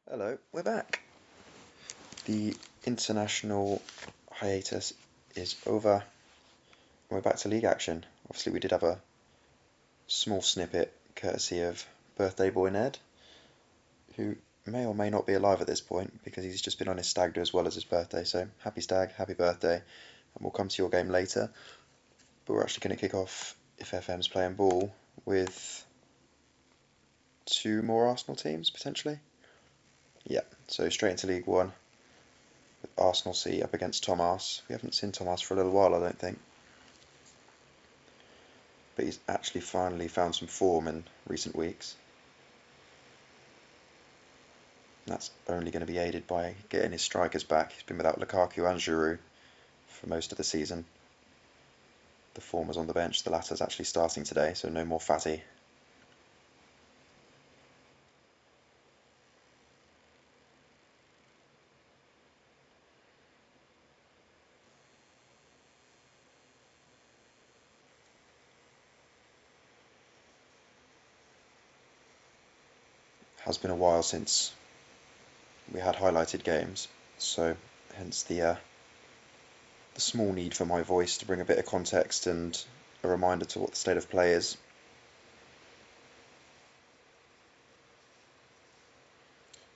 Hello, we're back. The international hiatus is over. We're back to league action. Obviously, we did have a small snippet courtesy of birthday boy Ned, who may or may not be alive at this point because he's just been on his stag do as well as his birthday. So, happy stag, happy birthday, and we'll come to your game later. But we're actually going to kick off, if FM's playing ball, with two more Arsenal teams potentially. Yeah, so straight into League One. With Arsenal C up against Thomarse. We haven't seen Thomarse for a little while, I don't think. But he's actually finally found some form in recent weeks. And that's only going to be aided by getting his strikers back. He's been without Lukaku and Giroud for most of the season. The former's on the bench, the latter's actually starting today, so no more Fatty. Has been a while since we had highlighted games, so hence the small need for my voice to bring a bit of context and a reminder to what the state of play is.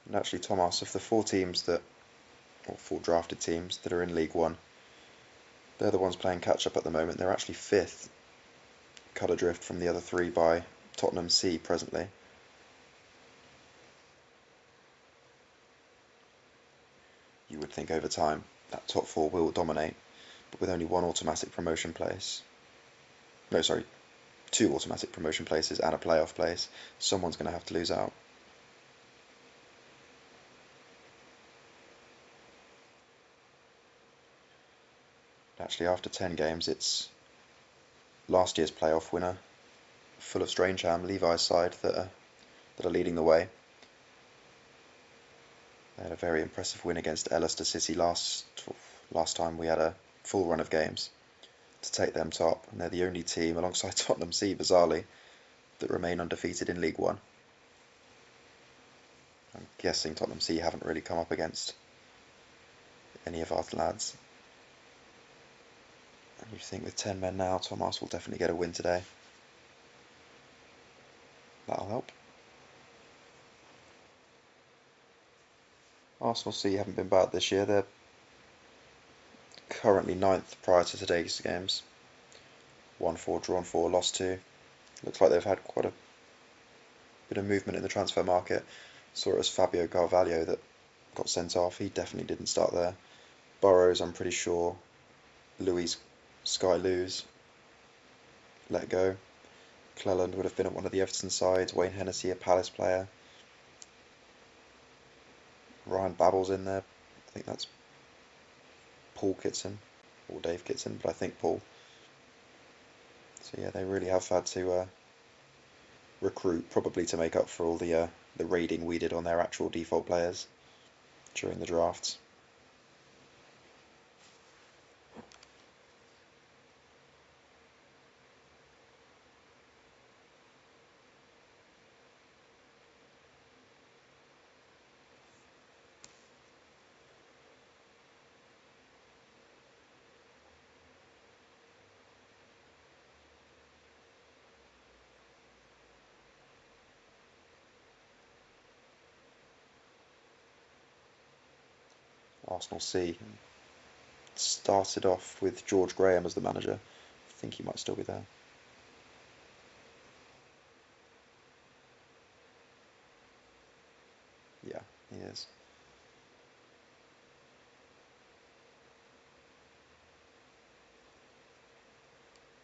And actually, Thomas, of the four drafted teams that are in League One, they're the ones playing catch up at the moment. They're actually fifth, cut adrift from the other three by Tottenham C presently. You would think over time that top four will dominate, but with only one automatic promotion place, no, sorry, two automatic promotion places and a playoff place, someone's going to have to lose out. Actually, after 10 games, it's last year's playoff winner, FullofStrangeham, Levi's side, that are leading the way. They had a very impressive win against Ellister City last time we had a full run of games to take them top, and they're the only team, alongside Tottenham C, bizarrely, that remain undefeated in League One. I'm guessing Tottenham C haven't really come up against any of our lads. And you think with 10 men now, Thomas will definitely get a win today. That'll help. Arsenal C haven't been bad this year. They're currently 9th prior to today's games. Won 4, drawn 4, lost 2. Looks like they've had quite a bit of movement in the transfer market. Saw it as Fabio Carvalho that got sent off. He definitely didn't start there. Burrows, I'm pretty sure. Sky Lews let go. Cleland would have been at one of the Everton sides. Wayne Hennessy, a Palace player. Ryan Babel's in there. I think that's Paul Kitson or Dave Kitson, but I think Paul. So yeah, they really have had to recruit, probably to make up for all the raiding we did on their actual default players during the drafts. Arsenal C started off with George Graham as the manager. I think he might still be there. Yeah, he is.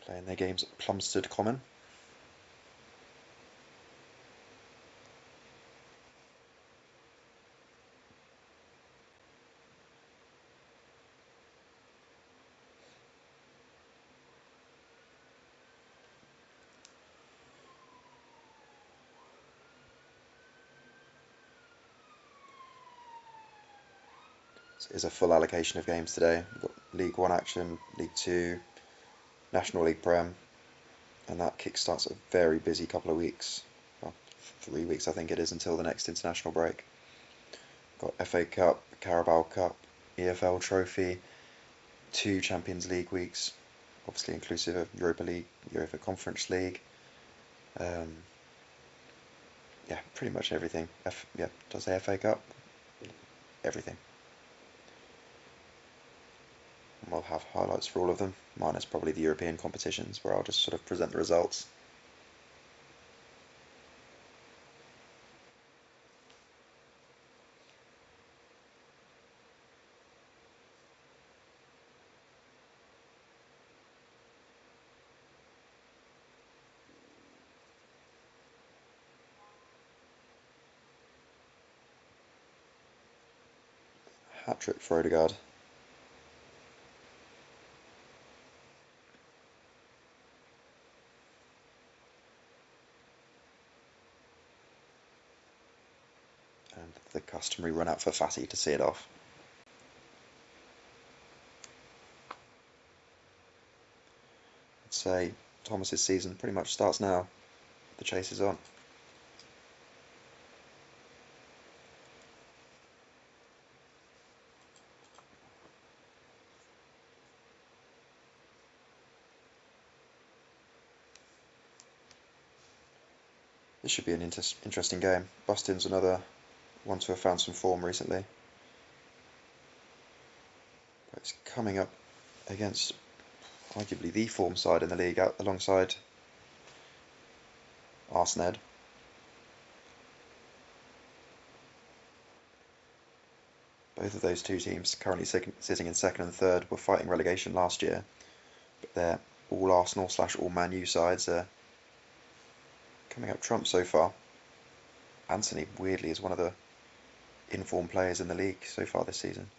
Playing their games at Plumstead Common. Is a full allocation of games today. We've got League 1 action, League 2, National League Prem, and that kickstarts a very busy couple of weeks. Well, 3 weeks I think it is until the next international break. Got FA Cup, Carabao Cup, EFL Trophy, 2 Champions League weeks, obviously inclusive of Europa League, Europa Conference League. Yeah, pretty much everything. Does say FA Cup? Everything. And we'll have highlights for all of them, minus probably the European competitions, where I'll just sort of present the results. Hat-trick for Odegaard. And the customary run out for Fatty to see it off. I'd say Thomas's season pretty much starts now. The chase is on. This should be an interesting game. Bustin's another one to have found some form recently. But it's coming up against arguably the form side in the league, out alongside Arsened. Both of those two teams, currently sitting in second and third, were fighting relegation last year, but they're all Arsenal/all Man U sides are coming up trumps so far. Anthony, weirdly, is one of the in-form players in the league so far this season.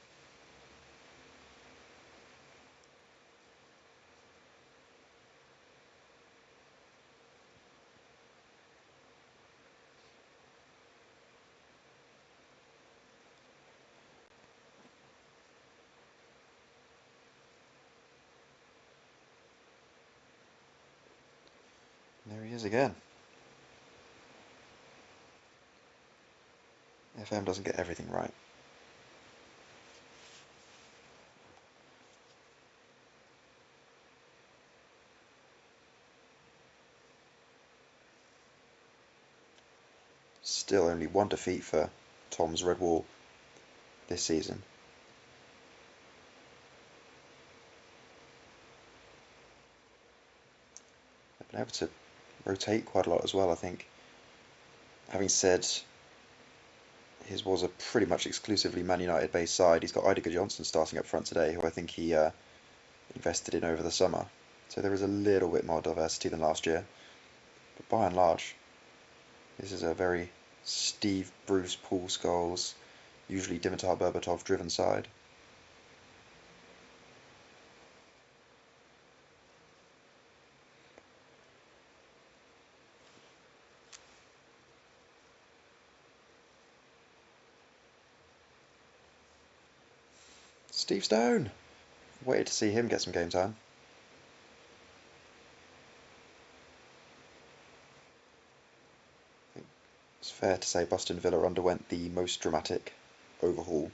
And there he is again. FM doesn't get everything right. Still only one defeat for Tom's Red Wall this season. They've been able to rotate quite a lot as well, I think. Having said his was a pretty much exclusively Man United based side, he's got Idiger Johnson starting up front today, who I think he invested in over the summer. So there is a little bit more diversity than last year. But by and large, this is a very Steve Bruce, Paul Scholes, usually Dimitar Berbatov driven side. Steve Stone! Waited to see him get some game time. It's fair to say Bustin Villa underwent the most dramatic overhaul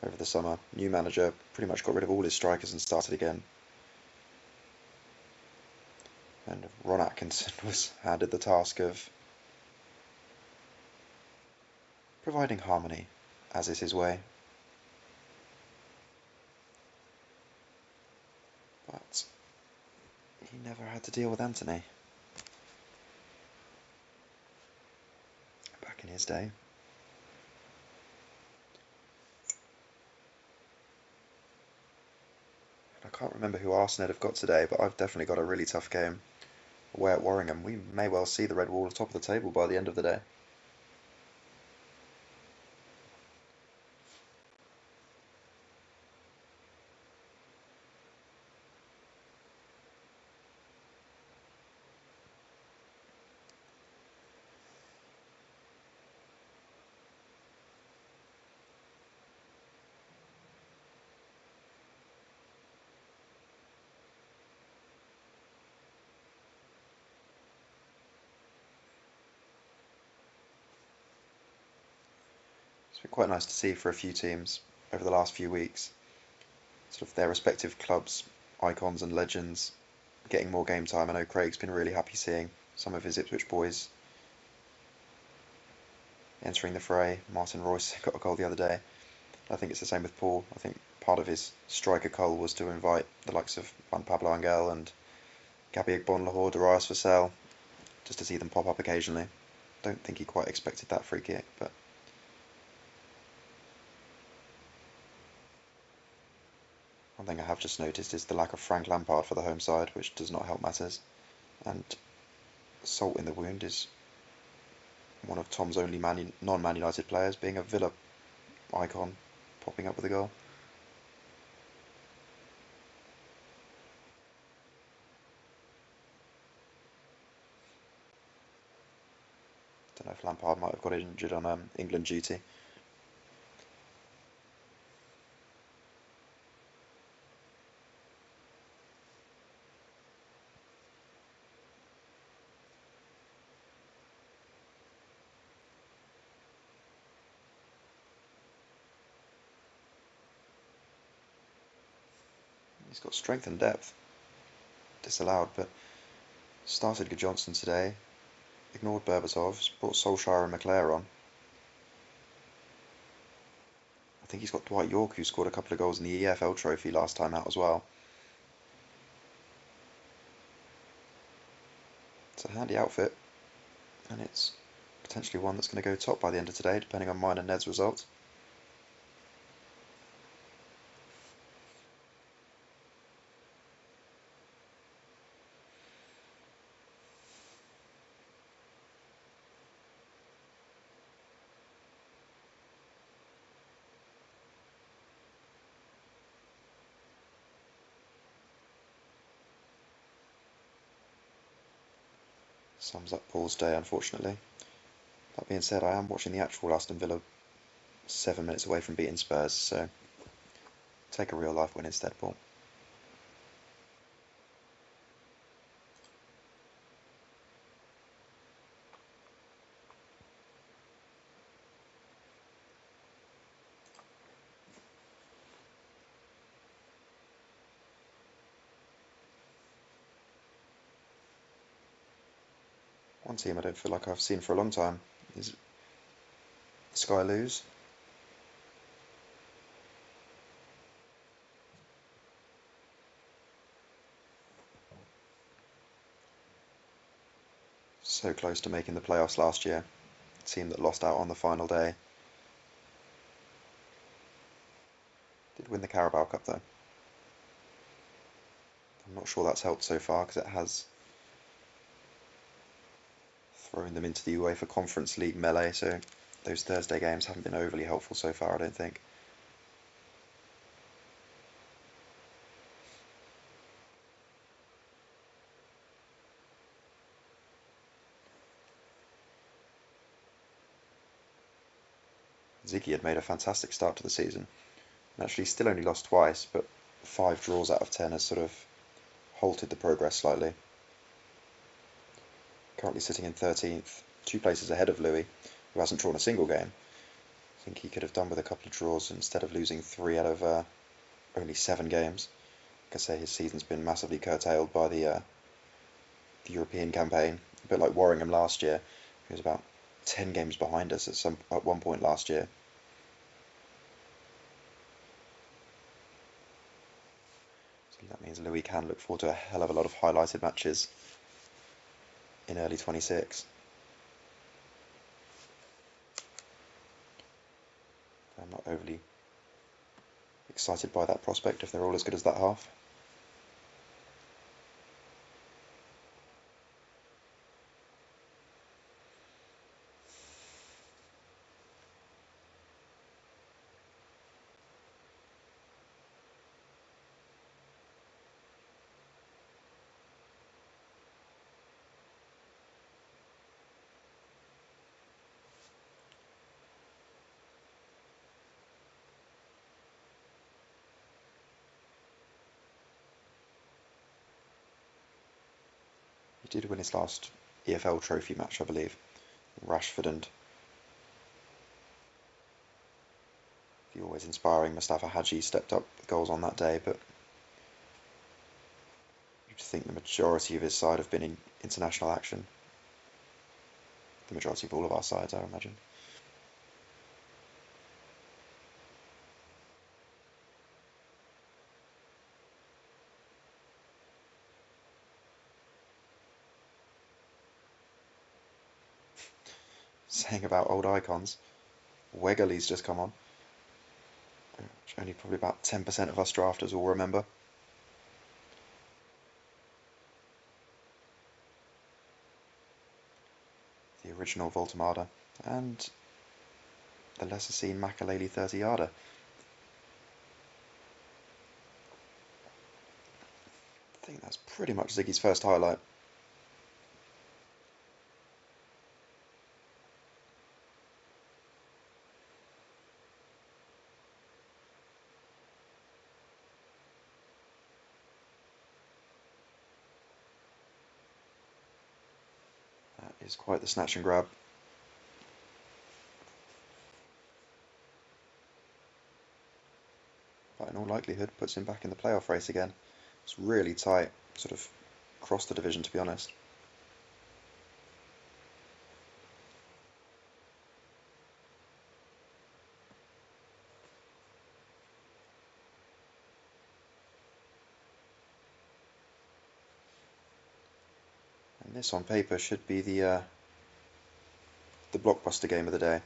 over the summer. New manager pretty much got rid of all his strikers and started again. And Ron Atkinson was handed the task of providing harmony, as is his way. But he never had to deal with Anthony back in his day. I can't remember who Arsened have got today, but I've definitely got a really tough game away at Warringham. We may well see the Red Wall top of the table by the end of the day. It's been quite nice to see for a few teams over the last few weeks, sort of their respective clubs, icons and legends getting more game time. I know Craig's been really happy seeing some of his Ipswich boys entering the fray. Martin Royce got a goal the other day. I think it's the same with Paul. I think part of his striker cull was to invite the likes of Juan Pablo Angel and Gabby Igbon-Lahore, Darius Vassell, just to see them pop up occasionally. Don't think he quite expected that free kick, but one thing I have just noticed is the lack of Frank Lampard for the home side, which does not help matters. And salt in the wound is one of Tom's only non-Man United players being a Villa icon, popping up with a goal. Don't know if Lampard might have got injured on England duty. He's got strength and depth. Disallowed, but started Johnson today. Ignored Berbatov, brought Solskjaer and McClare on. I think he's got Dwight York, who scored a couple of goals in the EFL trophy last time out as well. It's a handy outfit, and it's potentially one that's going to go top by the end of today, depending on mine and Ned's results. Sums up Paul's day, unfortunately. That being said, I am watching the actual Aston Villa 7 minutes away from beating Spurs, so take a real life win instead, Paul. One team I don't feel like I've seen for a long time is Sky Lews. So close to making the playoffs last year. Team that lost out on the final day. Did win the Carabao Cup though. I'm not sure that's helped so far because it has thrown them into the UEFA Conference League melee, so those Thursday games haven't been overly helpful so far, I don't think. Ziggy had made a fantastic start to the season, and actually still only lost twice, but 5 draws out of 10 has sort of halted the progress slightly. Currently sitting in 13th, 2 places ahead of Louis, who hasn't drawn a single game. I think he could have done with a couple of draws instead of losing 3 out of only 7 games. Like I say, his season's been massively curtailed by the European campaign, a bit like Warringham last year. He was about 10 games behind us at one point last year. So that means Louis can look forward to a hell of a lot of highlighted matches in early 26. I'm not overly excited by that prospect if they're all as good as that half. He did win his last EFL trophy match, I believe. Rashford and The always inspiring Mustafa Hadji stepped up with goals on that day, but you'd think the majority of his side have been in international action. The majority of all of our sides, I imagine. Saying about old icons, Wegerle's just come on, which only probably about 10% of us drafters will remember. The original Voltamada and the lesser seen Makaleli 30-yarder. I think that's pretty much Ziggy's first highlight. That is quite the snatch and grab. But in all likelihood puts him back in the playoff race again. It's really tight, sort of across the division, to be honest. And this on paper should be the blockbuster game of the day.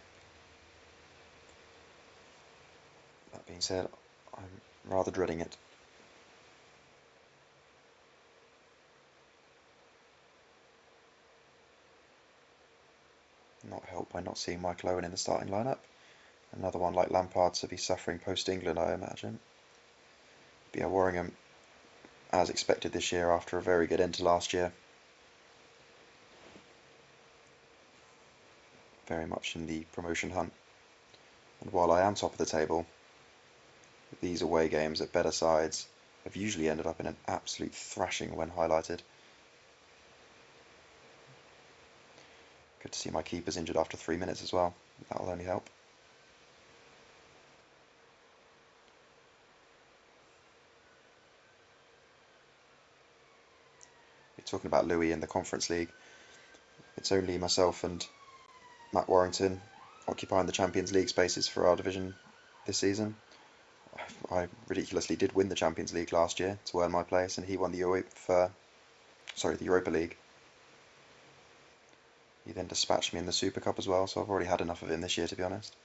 That being said, I'm rather dreading it. Not helped by not seeing Michael Owen in the starting lineup. Another one like Lampard to be suffering post-England, I imagine. But yeah, Warringham, as expected this year after a very good end to last year. Very much in the promotion hunt. And while I am top of the table, these away games at better sides have usually ended up in an absolute thrashing when highlighted. Good to see my keeper's injured after 3 minutes as well. That'll only help. We're talking about Louis in the Conference League. It's only myself and Matt Warrington occupying the Champions League spaces for our division this season. I ridiculously did win the Champions League last year to earn my place, and he won the Europa League. He then dispatched me in the Super Cup as well, so I've already had enough of him this year, to be honest.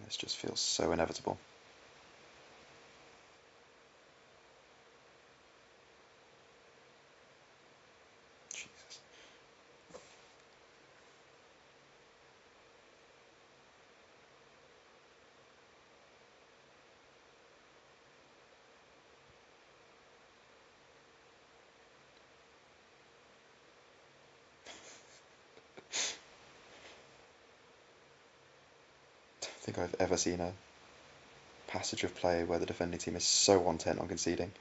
This just feels so inevitable. Jesus. I don't think I've ever seen a passage of play where the defending team is so intent on conceding.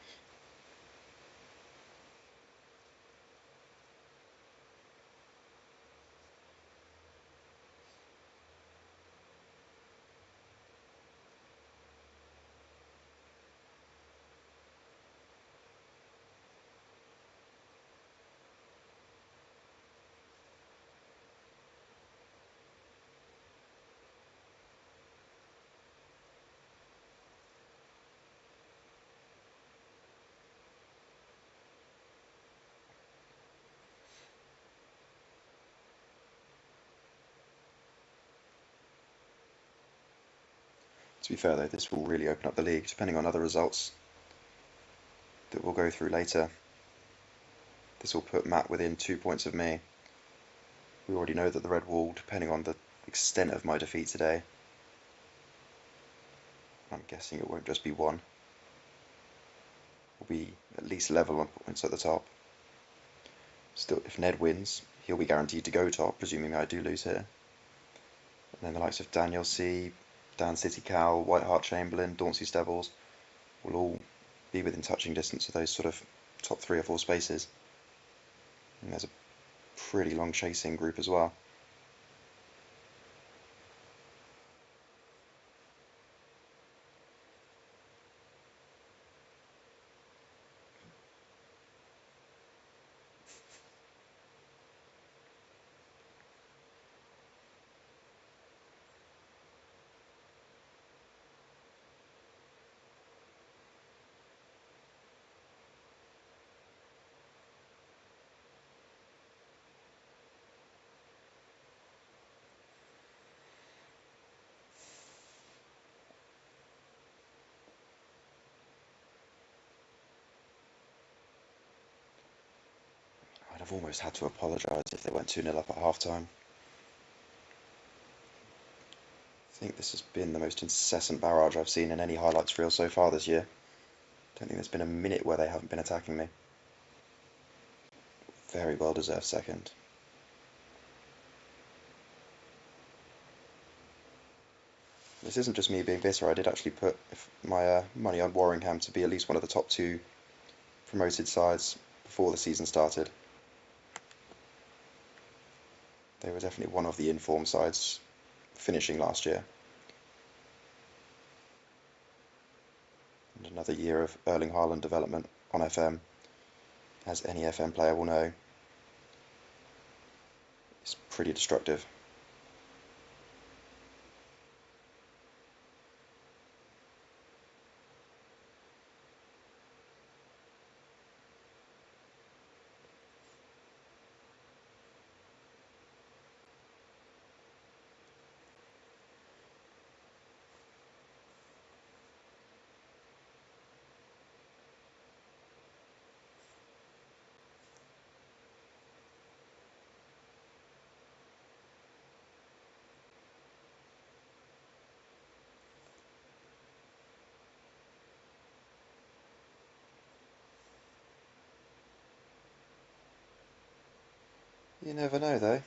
To be fair though, this will really open up the league, depending on other results that we'll go through later. This will put Matt within 2 points of me. We already know that the Red Wall, depending on the extent of my defeat today, I'm guessing it won't just be one, will be at least level on points at the top. Still, if Ned wins, he'll be guaranteed to go top, presuming I do lose here. And then the likes of Danielsea, Dan City Cow, White Hart Chamberlain, Dauncey Stebbles will all be within touching distance of those sort of top 3 or 4 spaces. And there's a pretty long chasing group as well. I'd have almost had to apologise if they went 2-0 up at half-time. I think this has been the most incessant barrage I've seen in any highlights reel so far this year. I don't think there's been a minute where they haven't been attacking me. Very well deserved second. This isn't just me being bitter, I did actually put my money on Warringham to be at least one of the top 2 promoted sides before the season started. They were definitely one of the informed sides finishing last year. And another year of Erling Haaland development on FM, as any FM player will know, is pretty destructive. You never know though.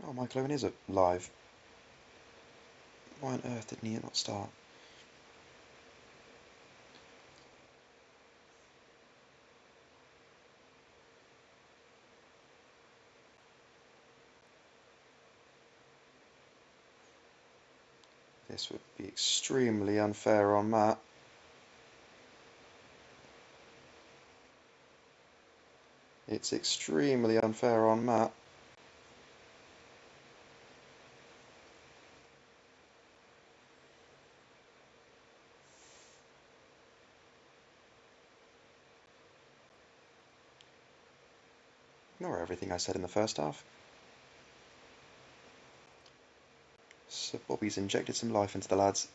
Oh, Michael Owen is alive. Why on earth didn't he not start? This would be extremely unfair on Matt. It's extremely unfair on Matt. Ignore everything I said in the first half. So Bobby's injected some life into the lads.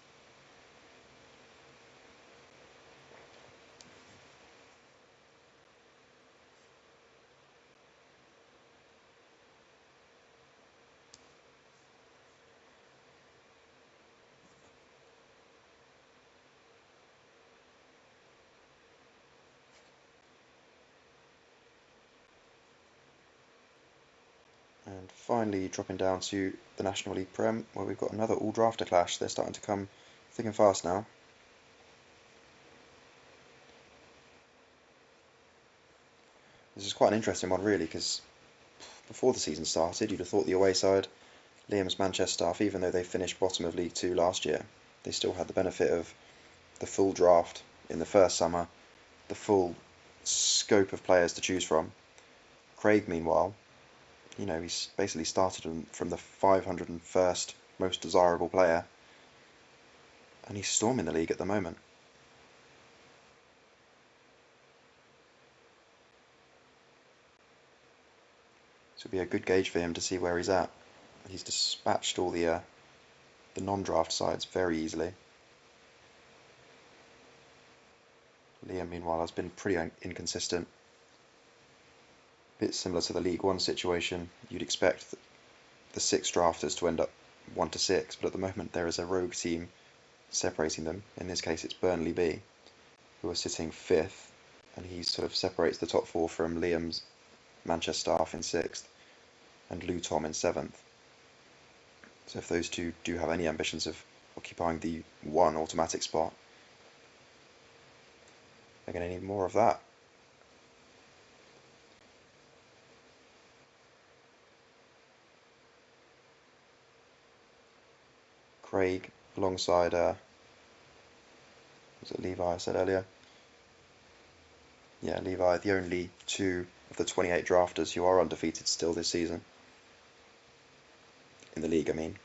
And finally dropping down to the National League Prem, where we've got another all-drafter clash. They're starting to come thick and fast now. This is quite an interesting one really, because before the season started you'd have thought the away side, Liam's Manchestaff, even though they finished bottom of League 2 last year, they still had the benefit of the full draft in the first summer, the full scope of players to choose from. Craig, meanwhile, you know, he's basically started from the 501st most desirable player, and he's storming the league at the moment. This will be a good gauge for him to see where he's at. He's dispatched all the non-draft sides very easily. Liam, meanwhile, has been pretty inconsistent. A bit similar to the League One situation. You'd expect the 6 drafters to end up 1 to 6, but at the moment there is a rogue team separating them. In this case it's Burnley B, who are sitting 5th, and he sort of separates the top 4 from Liam's Manchestaff in 6th and Luton in 7th. So if those two do have any ambitions of occupying the 1 automatic spot, they're going to need more of that. Craig alongside, was it Levi I said earlier? Yeah, Levi, the only 2 of the 28 drafters who are undefeated still this season. In the league, I mean.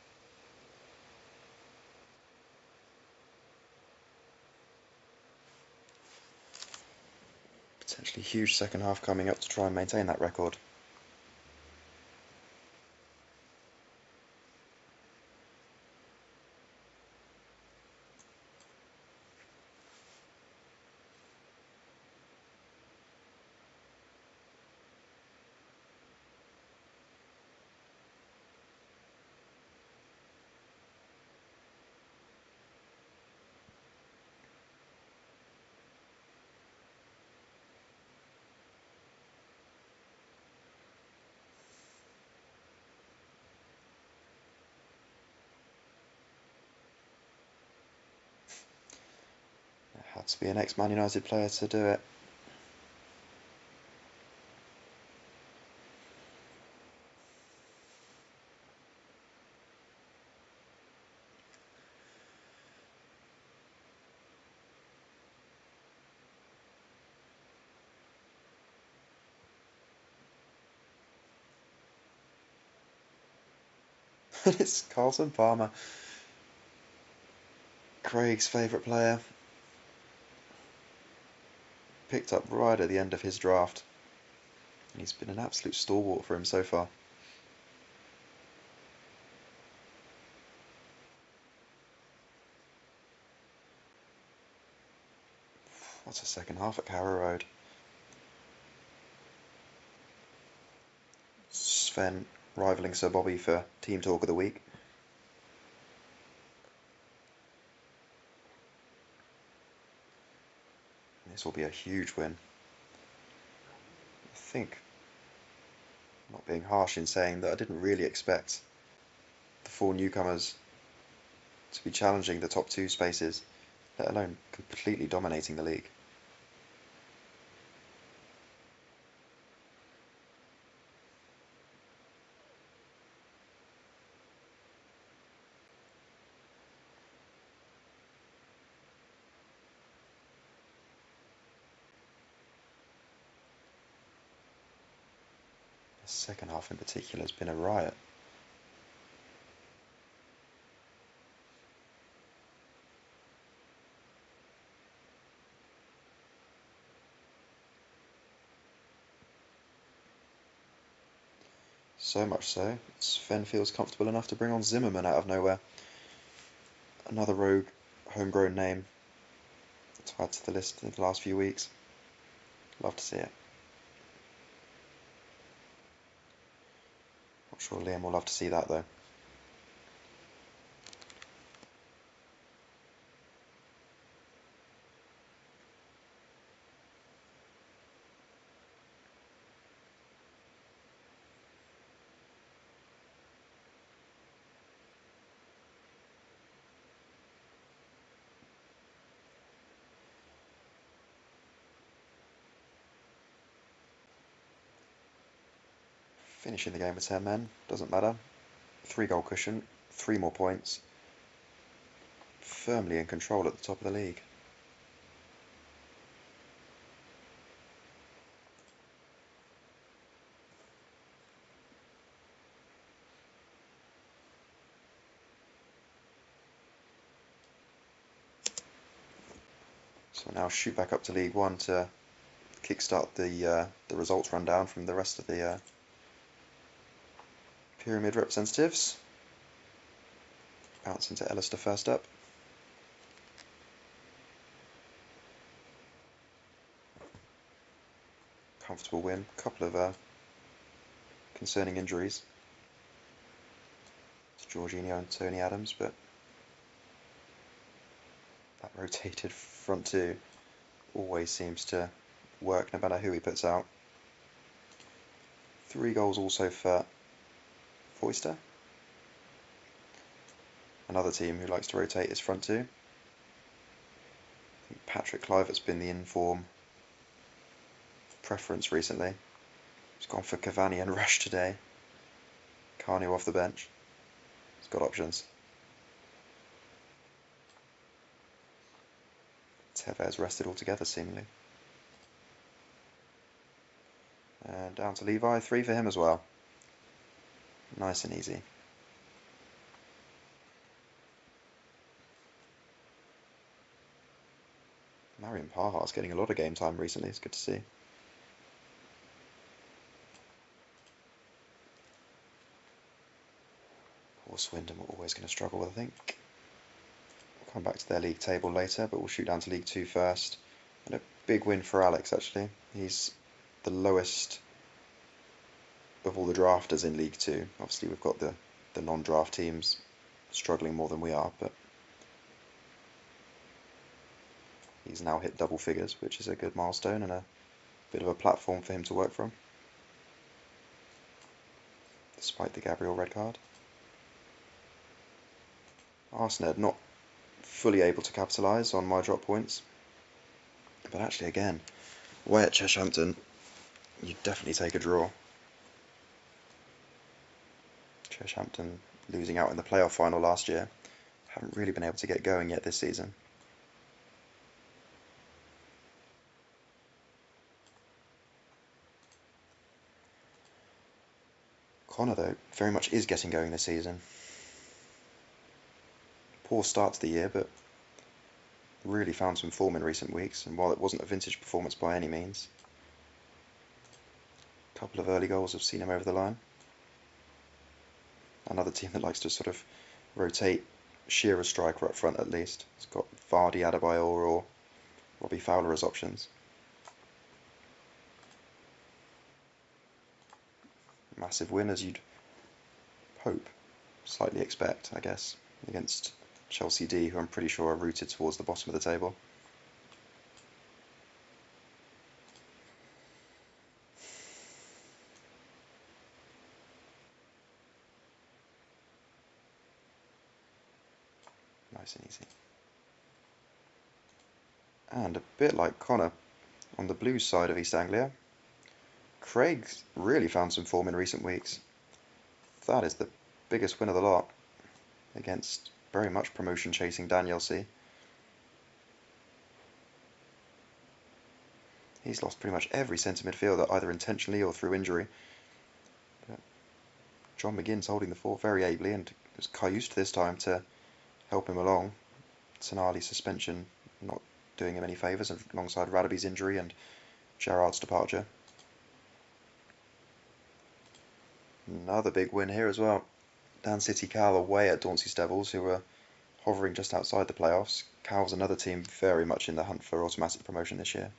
Potentially huge second half coming up to try and maintain that record. Had to be an ex-Man United player to do it. It's Carlton Palmer, Craig's favourite player. Picked up right at the end of his draft. And he's been an absolute stalwart for him so far. What a second half at Carrow Road. Sven rivaling Sir Bobby for Team Talk of the Week. This will be a huge win. I think, not being harsh in saying that I didn't really expect the 4 newcomers to be challenging the top 2 spaces, let alone completely dominating the league. The second half in particular has been a riot. So much so, Sven feels comfortable enough to bring on Zimmerman out of nowhere. Another rogue, homegrown name to add to the list in the last few weeks. Love to see it. Not sure Liam will love to see that though. Finishing the game with 10 men, doesn't matter. 3-goal cushion, 3 more points. Firmly in control at the top of the league. So now shoot back up to League One to kickstart the results rundown from the rest of the Pyramid representatives. Bounce into Ellister first up. Comfortable win. Couple of concerning injuries to Jorginho and Tony Adams, but that rotated front two always seems to work no matter who he puts out. 3 goals also for Foyster, another team who likes to rotate his front two. I think Patrick Kluivert's been the in-form preference recently. He's gone for Cavani and Rush today. Carney off the bench. He's got options. Tevez rested altogether, seemingly. And down to Levi, 3 for him as well. Nice and easy. Marion Parhar's getting a lot of game time recently, it's good to see. Poor Swindon were always going to struggle, I think. We'll come back to their league table later, but we'll shoot down to League 2 first. And a big win for Alex, actually. He's the lowest of all the drafters in League 2. Obviously, we've got the non-draft teams struggling more than we are, but he's now hit double figures, which is a good milestone and a bit of a platform for him to work from, despite the Gabriel red card. Arsened not fully able to capitalise on my drop points, but actually again, away at Cheshampton, you definitely take a draw. Cheshampton losing out in the playoff final last year, haven't really been able to get going yet this season. Connor, though, very much is getting going this season. Poor start to the year, but really found some form in recent weeks, and while it wasn't a vintage performance by any means, a couple of early goals have seen him over the line. Another team that likes to sort of rotate Shearer's striker up front at least. It's got Vardy, Adebayor or Robbie Fowler as options. Massive win, as you'd hope, slightly expect, I guess, against Chelsea D, who I'm pretty sure are rooted towards the bottom of the table. Nice and easy. And a bit like Connor, on the Blues side of East Anglia, Craig's really found some form in recent weeks. That is the biggest win of the lot, against very much promotion chasing Danielsea. He's lost pretty much every centre midfielder, either intentionally or through injury. But John McGinn's holding the fort very ably, and was used this time to help him along. Sonali's suspension not doing him any favours, alongside Radaby's injury and Gerrard's departure. Another big win here as well. Dan City Cal away at Dauncey's Devils, who were hovering just outside the playoffs. Cal's another team very much in the hunt for automatic promotion this year.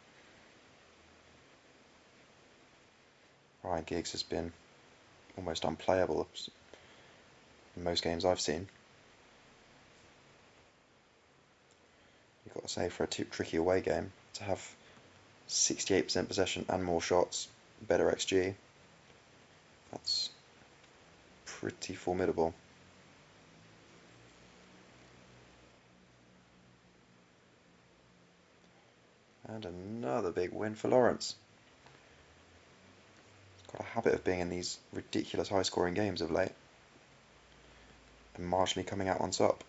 Ryan Giggs has been almost unplayable in most games I've seen. You've got to say, for a tricky away game, to have 68% possession and more shots, better XG, that's pretty formidable. And another big win for Lawrence. He's got a habit of being in these ridiculous high-scoring games of late, and marginally coming out on top.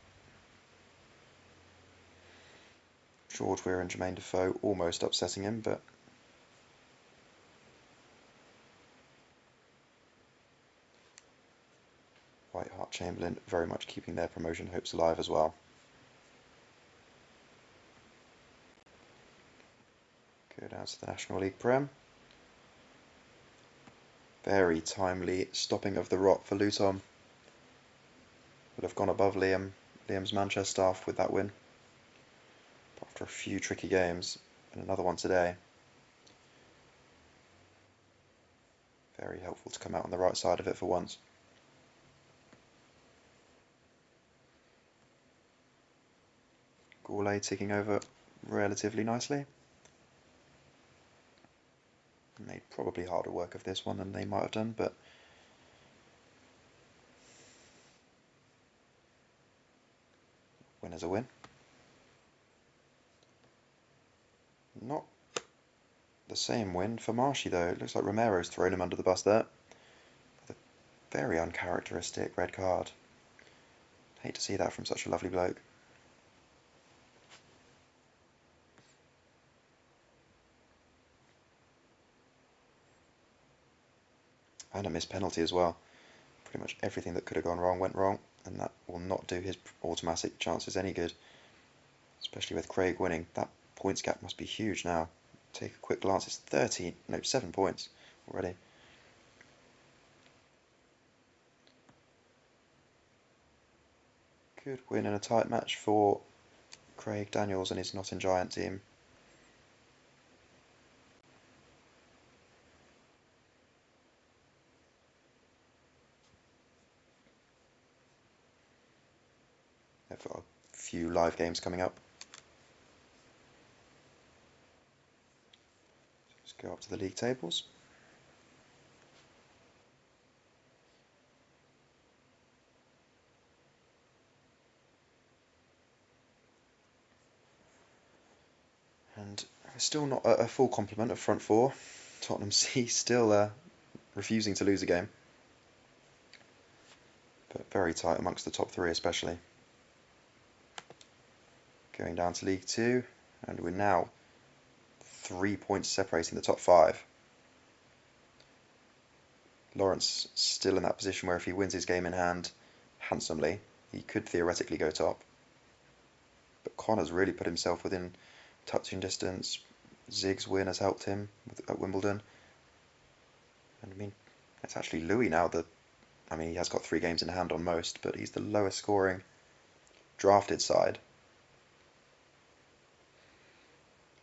George Weir and Jermaine Defoe almost upsetting him, but White Hart Chamberlain very much keeping their promotion hopes alive as well. Go down to the National League Prem. Very timely stopping of the rot for Luton. Would have gone above Liam's Manchestaff with that win. After a few tricky games, and another one today. Very helpful to come out on the right side of it for once. Whall ticking over relatively nicely. Made probably harder work of this one than they might have done, but win is a win. Not the same win for Marshy though. It looks like Romero's thrown him under the bus there. With a very uncharacteristic red card. Hate to see that from such a lovely bloke. And a missed penalty as well. Pretty much everything that could have gone wrong went wrong, and that will not do his automatic chances any good. Especially with Craig winning. That points gap must be huge now. Take a quick glance, it's 7 points already. Good win in a tight match for Craig Daniels and his Nottingham Giant team. They've got a few live games coming up. Let's go up to the league tables. And still not a full complement of front four. Tottenham C still refusing to lose a game. But very tight amongst the top three especially. Going down to League Two, and we're now 3 points separating the top five. Lawrence still in that position where if he wins his game in hand handsomely, he could theoretically go top. But Connor's really put himself within touching distance. Zig's win has helped him at Wimbledon. And I mean, it's actually Louis now he has got 3 games in hand on most, but he's the lowest scoring drafted side.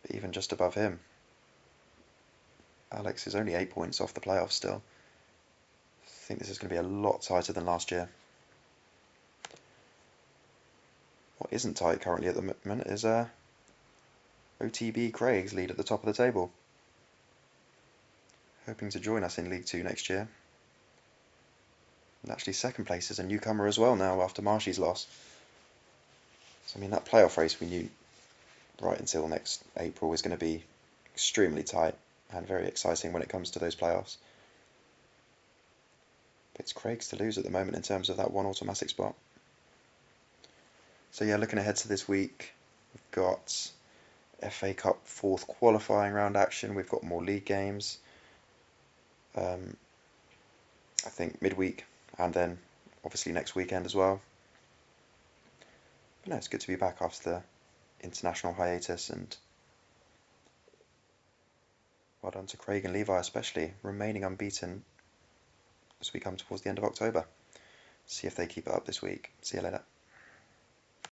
But even just above him, Alex is only 8 points off the playoffs still. I think this is going to be a lot tighter than last year. What isn't tight currently at the moment is otbCraig's lead at the top of the table. Hoping to join us in League 2 next year. And actually second place is a newcomer as well now after Marshy's loss. So I mean that playoff race we knew right until next April is going to be extremely tight and very exciting when it comes to those playoffs. But it's Craig's to lose at the moment in terms of that one automatic spot. So yeah, looking ahead to this week, we've got FA Cup 4th qualifying round action. We've got more league games. I think midweek and then obviously next weekend as well. But no, it's good to be back after the international hiatus, and well done to Craig and Levi especially, remaining unbeaten as we come towards the end of October. See if they keep it up this week. See you later.